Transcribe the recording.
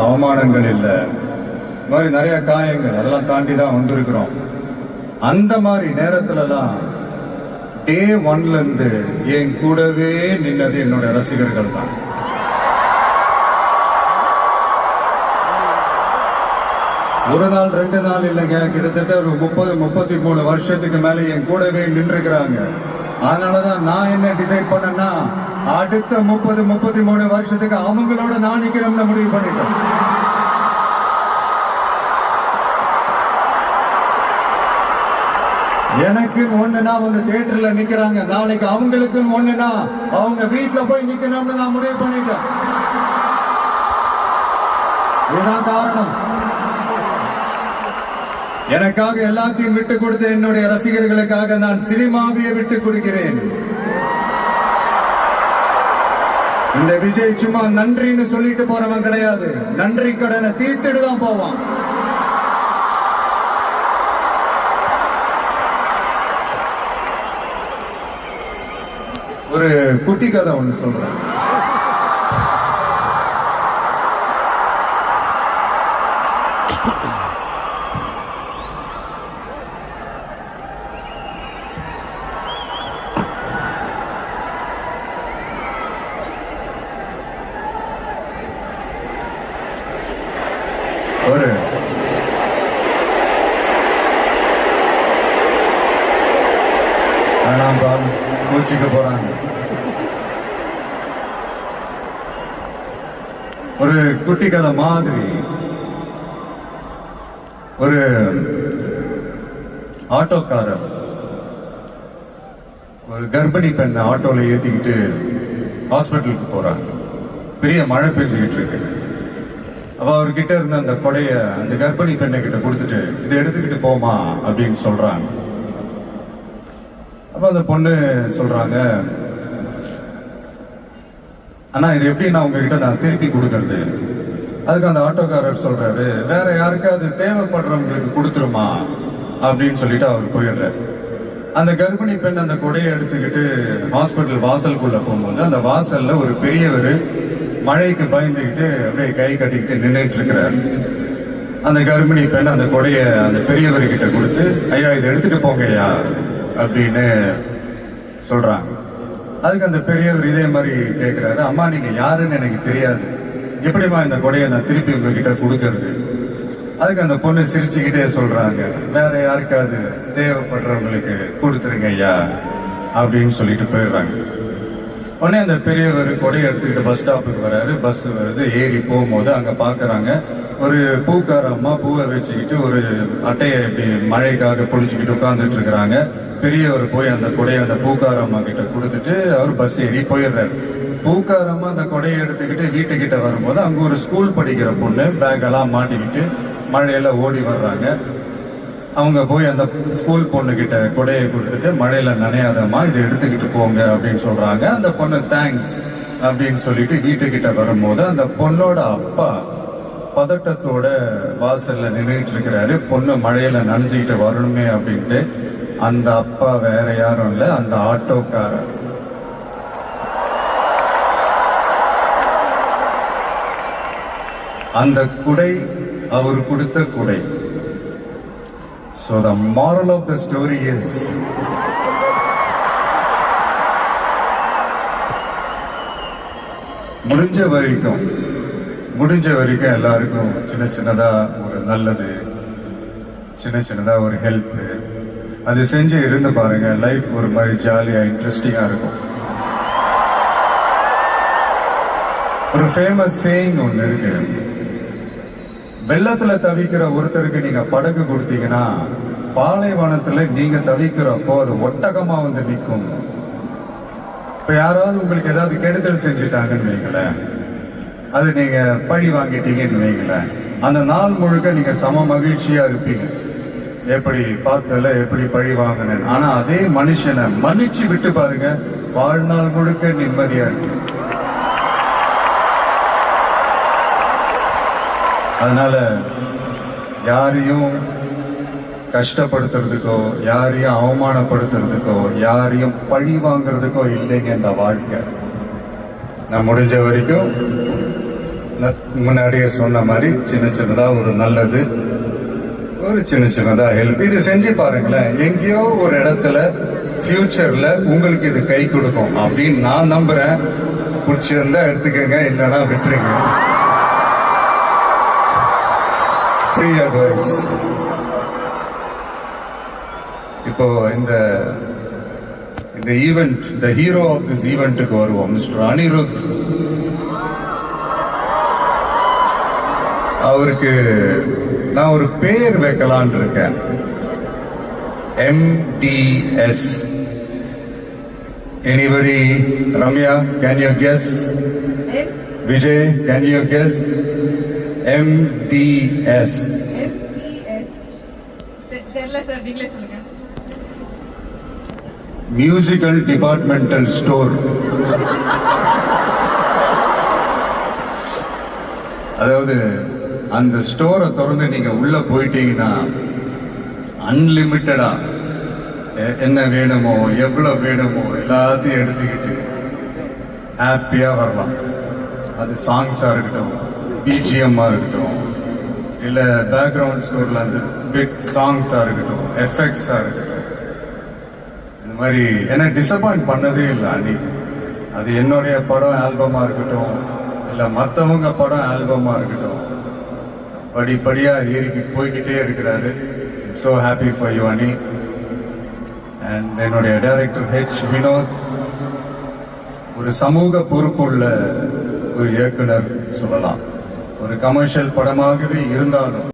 அவமானங்கள் இல்லை, இந்த மாதிரி நிறைய காயங்கள் அதெல்லாம் தாண்டி தான் வந்திருக்கிறோம். அந்த மாதிரி நேரத்துலலாம் டே ஒன்ல இருந்து என் கூடவே நின்னது என்னோட ரசிகர்கள் தான். ஒரு நாள் 2 நாள் இல்லைங்க, கிட்டத்தட்ட ஒரு 30-33 வருஷத்துக்கு மேல என் கூடவே நின்றுக்கிறாங்க. அதனாலதான் நான் என்ன டிசைட் பண்ணேன்னா, அடுத்த 30-33 வருஷத்துக்கு அவங்களோட நான் நிக்கிறோம்னு முடிவு பண்ணிட்டேன். எனக்கு ஒண்ணுனா அவங்க தியேட்டர்ல நிக்கிறாங்க, நாளைக்கு அவங்களுக்கு ஒண்ணுனா அவங்க வீட்டுல போய் நிக்கணும்னு நான் முடிவு பண்ணிட்டேன். இதுதான் காரணம். எனக்காக எல்லாத்தையும் விட்டு கொடுத்த என்னுடைய ரசிகர்களுக்காக நான் சினிமாவையே விட்டு கொடுக்கிறேன். இந்த விஜய் சும்மா நன்றின்னு சொல்லிட்டு போறவன் கிடையாது, நன்றி கடனை தீர்த்துட்டு தான் போவான். ஒரு குட்டி கதை ஒண்ணு சொல்றேன். ஒரு கோச்சிக்க போறாங்க. ஒரு குட்டி கதை மாதிரி ஒரு ஆட்டோக்காரர் ஒரு கர்ப்பிணி பெண்ணை ஆட்டோல ஏத்திக்கிட்டு ஹாஸ்பிட்டலுக்கு போறாங்க. பெரிய மழை பெஞ்சுக்கிட்டு இருக்கு. அவ அவர்கிட்ட இருந்த அந்த கொடைய அந்த கர்ப்பிணி பெண்ணை கிட்ட கொடுத்துட்டு இதை எடுத்துக்கிட்டு போமா அப்படின்னு சொல்றாங்க. அப்ப அந்த பொண்ணு சொல்றாங்க, ஆனா இது எப்படி நான் உங்ககிட்ட நான் திருப்பி கொடுக்கறது? அதுக்கு அந்த ஆட்டோக்காரர் சொல்றாரு, வேற யாருக்காவது தேவைப்படுறவங்களுக்கு கொடுத்துருமா அப்படின்னு சொல்லிட்டு அவர் போயிடுறாரு. அந்த கர்ப்பிணி பெண் அந்த கொடையை எடுத்துக்கிட்டு ஹாஸ்பிட்டல் வாசலுக்குள்ள போகும்போது அந்த வாசல்ல ஒரு பெரியவர் மழைக்கு பயந்துக்கிட்டு அப்படியே கை கட்டிக்கிட்டு நின்றுட்டு இருக்கிறார். அந்த கர்ப்பிணி பெண் அந்த கொடைய அந்த பெரியவர்கிட்ட கொடுத்து, ஐயா இதை எடுத்துட்டு போங்க ஐயா அப்படின்னு சொல்றாங்க. அதுக்கு அந்த பெரியவர் இதே மாதிரி கேட்கிறாரு, அம்மா நீங்க யாருன்னு எனக்கு தெரியாது, எப்படிமா இந்த கொடையை நான் திருப்பி உங்ககிட்ட கொடுக்கறது? அதுக்கு அந்த பொண்ணு சிரிச்சுக்கிட்டே சொல்றாங்க, வேற யாருக்காவது தேவைப்படுறவங்களுக்கு கொடுத்துருங்க ஐயா அப்படின்னு சொல்லிட்டு போயிடுறாங்க. உடனே அந்த பெரியவர் கொடையை எடுத்துக்கிட்டு பஸ் ஸ்டாப்புக்கு வராரு. பஸ் வருது, ஏறி போகும்போது அங்க பாக்குறாங்க ஒரு பூக்கார அம்மா பூவை வச்சுக்கிட்டு ஒரு அட்டையை இப்படி மழைக்காக புடிச்சுக்கிட்டு உட்கார்ந்துட்டு இருக்கிறாங்க. பெரியவர் போய் அந்த கொடையை அந்த பூக்கார அம்மா கிட்ட கொடுத்துட்டு அவர் பஸ் ஏறி போயிடுறாரு. பூக்கார அம்மா அந்த கொடையை எடுத்துக்கிட்டு வீட்டுக்கிட்ட வரும்போது அங்க ஒரு ஸ்கூல் படிக்கிற பொண்ணு பேக் எல்லாம் மாட்டிக்கிட்டு மழையில ஓடி வர்றாங்க. அவங்க போய் அந்த ஸ்கூல் பொண்ணு கிட்ட கொடையை கொடுத்துட்டு, மழையில நனையாதம்மா இதை எடுத்துக்கிட்டு போங்க அப்படின்னு சொல்றாங்க. அந்த பொண்ணு தேங்க்ஸ் அப்படின்னு சொல்லிட்டு வீட்டுக்கிட்ட வரும்போது அந்த பொண்ணோட அப்பா பதட்டத்தோட வாசல்ல நின்றுட்டு இருக்கிறாரு. பொண்ணு மழையில நனைஞ்சுக்கிட்டு வரணுமே அப்படின்ட்டு. அந்த அப்பா வேற யாரும் இல்ல, அந்த ஆட்டோக்காரர். அந்த குடை அவர் கொடுத்த குடை. So the moral of the story is, முடிஞ்ச வரைக்கும் எல்லாருக்கும் சின்ன சின்னதா ஒரு நல்லது, சின்ன சின்னதா ஒரு ஹெல்ப், அது செஞ்சு இருந்து பாருங்க. லைஃப் ஒரு மாதிரி ஜாலியா இன்ட்ரெஸ்டிங்கா இருக்கும். ஒரு ஃபேமஸ் சேயிங் ஒண்ணு இருக்கு, வெள்ளத்துல தவிக்கிற ஒருத்தருக்கு நீங்க படகு கொடுத்தீங்கன்னா பாலைவனத்துல நீங்க தவிக்கிறப்போ அது ஒட்டகமா வந்து நிற்கும். இப்ப யாராவது உங்களுக்கு ஏதாவது கெடுதல் செஞ்சுட்டாங்கன்னு வைங்களேன், அது நீங்க பழி வாங்கிட்டீங்கன்னு வைங்களேன், அந்த நாள் முழுக்க நீங்க சம மகிழ்ச்சியா இருப்பீங்க. எப்படி பார்த்தல எப்படி பழி வாங்கினேன். ஆனா அதே மனுஷனை மன்னிச்சு விட்டு பாருங்க, வாழ்நாள் முழுக்க நிம்மதியா இருக்கு. அதனால யாரையும் கஷ்டப்படுத்துறதுக்கோ, யாரையும் அவமானப்படுத்துறதுக்கோ, யாரையும் பழி வாங்குறதுக்கோ இல்லைங்க இந்த வாழ்க்கை. நான் முடிஞ்ச வரைக்கும் முன்னாடியே சொன்ன மாதிரி சின்ன சின்னதா ஒரு நல்லது, ஒரு சின்ன சின்னதா ஹெல்ப், இது செஞ்சு பாருங்களேன். எங்கேயோ ஒரு இடத்துல ஃபியூச்சர்ல உங்களுக்கு இது கை கொடுக்கும் அப்படின்னு நான் நம்புறேன். பிடிச்சிருந்தா எடுத்துக்கங்க, இல்லைன்னா விட்டுருங்க. Free advice. இப்போ இந்த event, the hero of this ஈவெண்ட்டுக்கு வருவோம். மிஸ்டர் அனிருத். அவருக்கு நான் ஒரு பேர் வைக்கலான் இருக்கேன். MDS. Anybody? Ramya, can you guess? Vijay, can you guess? MDS. தெரியல சார், நீங்களே சொல்லுங்க. Musical departmental store. அதாவது அந்த ஸ்டோரை திறந்து நீங்க உள்ள போயிட்டீங்கன்னா அன்லிமிட்டடா என்ன வேணுமோ எவ்வளவு வேணுமோ எல்லாத்தையும் எடுத்துக்கிட்டு ஹாப்பியா வரலாம். அது சாங்ஸா இருக்கட்டும், பிஜிஎம்மா இருக்கட்டும், இல்ல பேக்ரவுண்ட் ஸ்கோர்ல அந்த பிட் சாங்ஸா இருக்கட்டும், எஃபெக்ட்ஸா இருக்கட்டும். இந்த மாதிரி என்ன டிசப்பாயிண்ட் பண்ணதே இல்லை அன்னி. அது என்னுடைய படம் ஆல்பமா இருக்கட்டும், இல்ல மற்றவங்க படம் ஆல்பமா இருக்கட்டும், படிப்படியா ஏறி போய்கிட்டே இருக்கிறாரு. ஸோ ஹாப்பி ஃபார் யூ அனி. அண்ட் என்னுடைய டைரக்டர் வினோத் ஒரு சமூக பொறுப்புள்ள ஒரு இயக்குனர் சொல்லலாம். ஒரு கமர்ஷியல் படமாகவே இருந்தாலும்